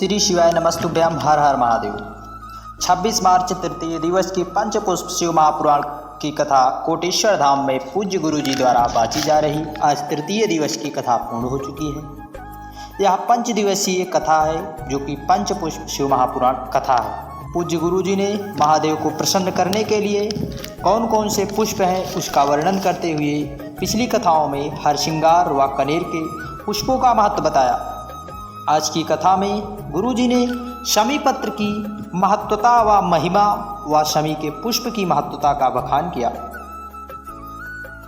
श्री शिवाय नमस्तुभ्यम। हर हर महादेव। 26 मार्च तृतीय दिवस की पंचपुष्प शिव महापुराण की कथा कोटेश्वर धाम में पूज्य गुरु जी द्वारा बाँची जा रही। आज तृतीय दिवस की कथा पूर्ण हो चुकी है। यह 5 दिवसीय कथा है जो कि पंचपुष्प शिव महापुराण कथा है। पूज्य गुरु जी ने महादेव को प्रसन्न करने के लिए कौन कौन से पुष्प हैं उसका वर्णन करते हुए पिछली कथाओं में हर श्रृंगार व कनेर के पुष्पों का महत्व बताया। आज की कथा में गुरु जी ने शमी पत्र की महत्वता व महिमा व शमी के पुष्प की महत्वता का बखान किया।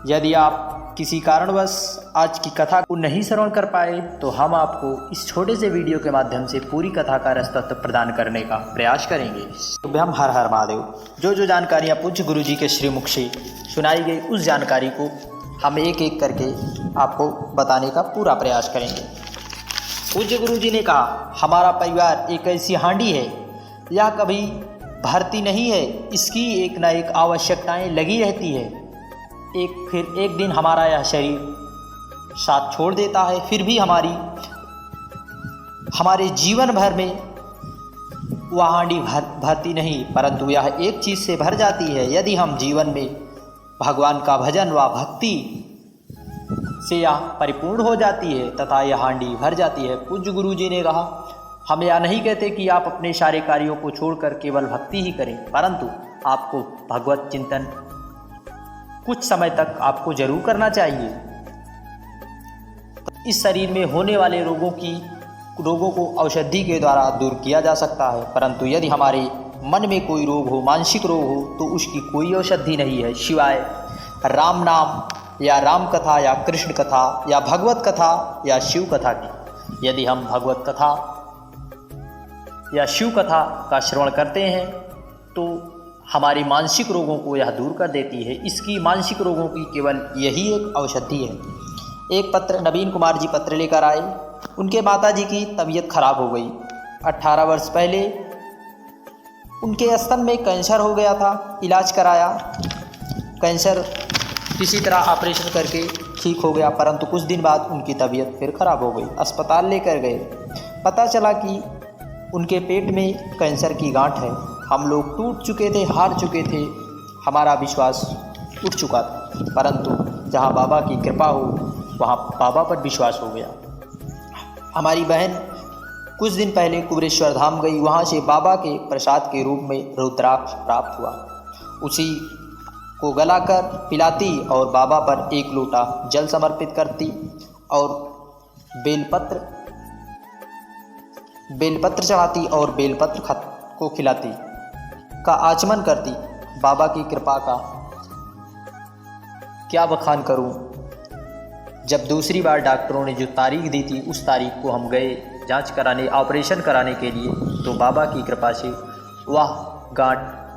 यदि आप किसी कारणवश आज की कथा को नहीं श्रवण कर पाए तो हम आपको इस छोटे से वीडियो के माध्यम से पूरी कथा का रसतत्व प्रदान करने का प्रयास करेंगे। तो हम हर हर महादेव। जो जानकारियाँ पूज्य गुरु जी के श्रीमुख से सुनाई गई उस जानकारी को हम एक एक करके आपको बताने का पूरा प्रयास करेंगे। पूज्य गुरु जी ने कहा, हमारा परिवार एक ऐसी हांडी है, यह कभी भरती नहीं है, इसकी एक न एक आवश्यकताएं लगी रहती है। फिर एक दिन हमारा यह शरीर साथ छोड़ देता है, फिर भी हमारे जीवन भर में वह हांडी भरती नहीं, परंतु यह एक चीज़ से भर जाती है। यदि हम जीवन में भगवान का भजन व भक्ति से यह परिपूर्ण हो जाती है तथा यह हांडी भर जाती है। पूज्य गुरु जी ने कहा, हम यह नहीं कहते कि आप अपने सारे कार्यों को छोड़कर केवल भक्ति ही करें, परंतु आपको भगवत चिंतन कुछ समय तक आपको जरूर करना चाहिए। इस शरीर में होने वाले रोगों को औषधि के द्वारा दूर किया जा सकता है, परंतु यदि हमारे मन में कोई रोग हो, मानसिक रोग हो, तो उसकी कोई औषधि नहीं है शिवाय राम नाम या राम कथा या कृष्ण कथा या भगवत कथा या शिव कथा की। यदि हम भगवत कथा या शिव कथा का श्रवण करते हैं तो हमारे मानसिक रोगों को यह दूर कर देती है। इसकी मानसिक रोगों की केवल यही एक औषधि है। एक पत्र नवीन कुमार जी पत्र लेकर आए। उनके माता जी की तबीयत खराब हो गई। 18 वर्ष पहले उनके स्तन में कैंसर हो गया था। इलाज कराया, कैंसर किसी तरह ऑपरेशन करके ठीक हो गया, परंतु कुछ दिन बाद उनकी तबीयत फिर खराब हो गई। अस्पताल लेकर गए, पता चला कि उनके पेट में कैंसर की गांठ है। हम लोग टूट चुके थे, हार चुके थे, हमारा विश्वास उठ चुका था, परंतु जहाँ बाबा की कृपा हो वहाँ बाबा पर विश्वास हो गया। हमारी बहन कुछ दिन पहले कुबेरेश्वर धाम गई, वहाँ से बाबा के प्रसाद के रूप में रुद्राक्ष प्राप्त हुआ। उसी को गलाकर पिलाती और बाबा पर 1 लोटा जल समर्पित करती और बेलपत्र चढ़ाती और बेलपत्र को खिलाती का आचमन करती। बाबा की कृपा का क्या बखान करूं। जब दूसरी बार डॉक्टरों ने जो तारीख दी थी उस तारीख को हम गए जांच कराने, ऑपरेशन कराने के लिए, तो बाबा की कृपा से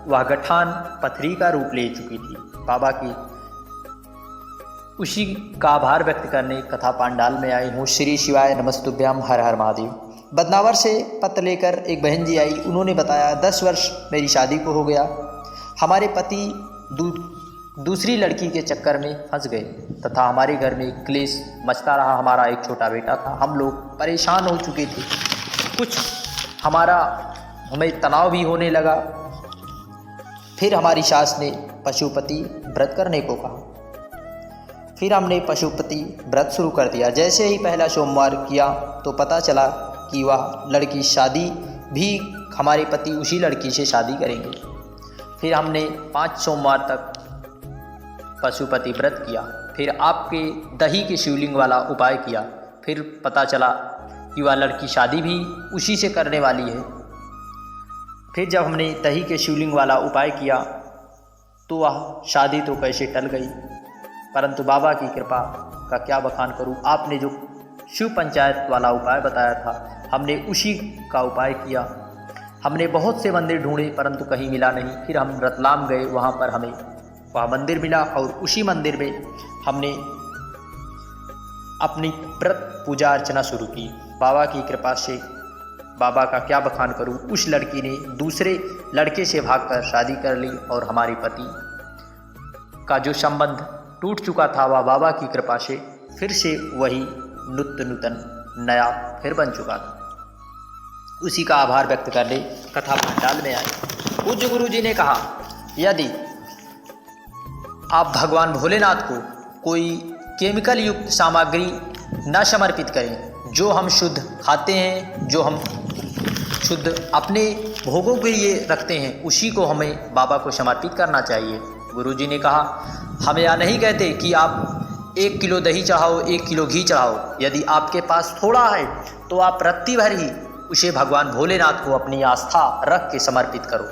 वह गठान पथरी का रूप ले चुकी थी। बाबा की उसी का आभार व्यक्त करने कथा पांडाल में आई हूँ। श्री शिवाय नमस्तुभ्यम। हर हर महादेव। बदनावर से पत्र लेकर एक बहन जी आई। उन्होंने बताया, 10 वर्ष मेरी शादी को हो गया, हमारे पति दूसरी लड़की के चक्कर में फंस गए तथा हमारे घर में क्लेश मचता रहा। हमारा एक छोटा बेटा था, हम लोग परेशान हो चुके थे, कुछ हमें तनाव भी होने लगा। फिर हमारी सास ने पशुपति व्रत करने को कहा। फिर हमने पशुपति व्रत शुरू कर दिया। जैसे ही पहला सोमवार किया तो पता चला कि वह लड़की शादी भी, हमारे पति उसी लड़की से शादी करेंगे। फिर हमने 5 सोमवार तक पशुपति व्रत किया। फिर आपके दही के शिवलिंग वाला उपाय किया। फिर पता चला कि वह लड़की शादी भी उसी से करने वाली है। फिर जब हमने दही के शिवलिंग वाला उपाय किया तो वह शादी तो कैसे टल गई, परंतु बाबा की कृपा का क्या बखान करूं। आपने जो शिव पंचायत वाला उपाय बताया था, हमने उसी का उपाय किया। हमने बहुत से मंदिर ढूंढे परंतु कहीं मिला नहीं। फिर हम रतलाम गए, वहाँ पर हमें वह मंदिर मिला और उसी मंदिर में हमने अपनी व्रत पूजा अर्चना शुरू की। बाबा की कृपा से, बाबा का क्या बखान करूं, उस लड़की ने दूसरे लड़के से भागकर शादी कर ली और हमारे पति का जो संबंध टूट चुका था वह बाबा की कृपा से फिर से वही नूतन नया फिर बन चुका था। उसी का आभार व्यक्त करने कथा पंडाल में आए। पूज्य गुरु जी ने कहा, यदि आप भगवान भोलेनाथ को कोई केमिकल युक्त सामग्री न समर्पित करें, जो हम शुद्ध खाते हैं, जो हम शुद्ध अपने भोगों के लिए रखते हैं, उसी को हमें बाबा को समर्पित करना चाहिए। गुरुजी ने कहा, हम यह नहीं कहते कि आप 1 किलो दही चढ़ाओ, 1 किलो घी चढ़ाओ। यदि आपके पास थोड़ा है तो आप रत्ती भर ही उसे भगवान भोलेनाथ को अपनी आस्था रख के समर्पित करो।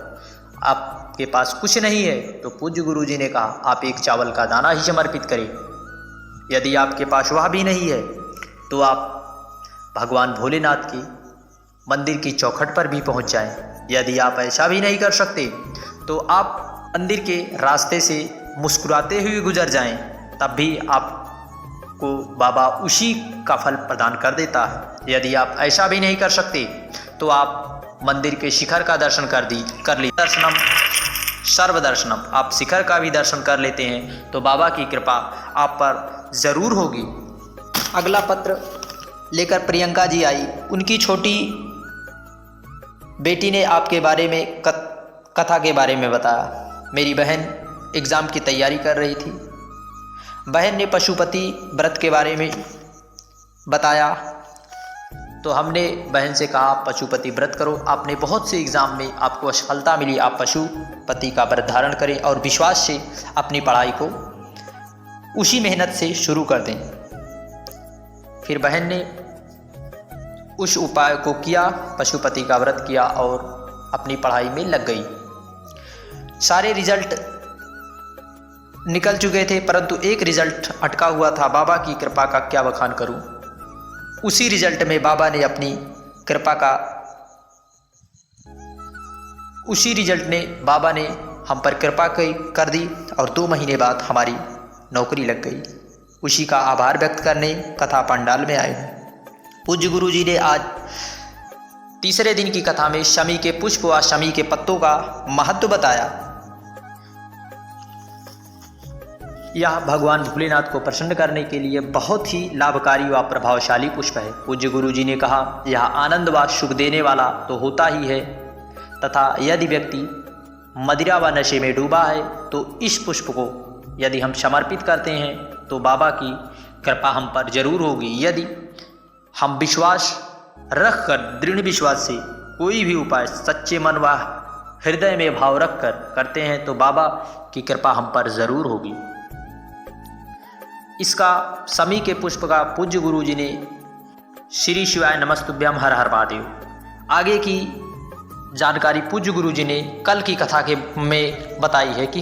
आपके पास कुछ नहीं है तो पूज्य गुरु जी ने कहा, आप 1 चावल का दाना ही समर्पित करें। यदि आपके पास वह भी नहीं है तो आप भगवान भोलेनाथ के मंदिर की चौखट पर भी पहुंच जाएं। यदि आप ऐसा भी नहीं कर सकते तो आप मंदिर के रास्ते से मुस्कुराते हुए गुजर जाएं, तब भी आपको बाबा उसी का फल प्रदान कर देता है। यदि आप ऐसा भी नहीं कर सकते तो आप मंदिर के शिखर का दर्शन कर लीजिए। दर्शनम सर्वदर्शनम, आप शिखर का भी दर्शन कर लेते हैं तो बाबा की कृपा आप पर ज़रूर होगी। अगला पत्र लेकर प्रियंका जी आई। उनकी छोटी बेटी ने आपके बारे में कथा के बारे में बताया। मेरी बहन एग्ज़ाम की तैयारी कर रही थी। बहन ने पशुपति व्रत के बारे में बताया तो हमने बहन से कहा, पशुपति व्रत करो, आपने बहुत से एग्ज़ाम में आपको असफलता मिली, आप पशुपति का व्रत धारण करें और विश्वास से अपनी पढ़ाई को उसी मेहनत से शुरू कर दें। फिर बहन ने उस उपाय को किया, पशुपति का व्रत किया और अपनी पढ़ाई में लग गई। सारे रिजल्ट निकल चुके थे परंतु एक रिजल्ट अटका हुआ था। बाबा की कृपा का क्या बखान करूं। उसी रिजल्ट में बाबा ने अपनी कृपा का उसी रिजल्ट ने बाबा ने हम पर कृपा कर दी और 2 महीने बाद हमारी नौकरी लग गई। उसी का आभार व्यक्त करने कथा पंडाल में आए हूँ। पूज्य गुरु जी ने आज तीसरे दिन की कथा में शमी के पुष्प व शमी के पत्तों का महत्व बताया। यह भगवान भोलेनाथ को प्रसन्न करने के लिए बहुत ही लाभकारी व प्रभावशाली पुष्प है। पूज्य गुरु जी ने कहा, यह आनंद व सुख देने वाला तो होता ही है, तथा यदि व्यक्ति मदिरा व नशे में डूबा है तो इस पुष्प को यदि हम समर्पित करते हैं तो बाबा की कृपा हम पर जरूर होगी। यदि हम विश्वास रखकर, दृढ़ विश्वास से कोई भी उपाय सच्चे मन व हृदय में भाव रखकर करते हैं तो बाबा की कृपा हम पर जरूर होगी। इसका शमी के पुष्प का पूज्य गुरु जी ने श्री शिवाय नमस्तुभ्यम हर हर महादेव। आगे की जानकारी पूज्य गुरु जी ने कल की कथा में बताई है कि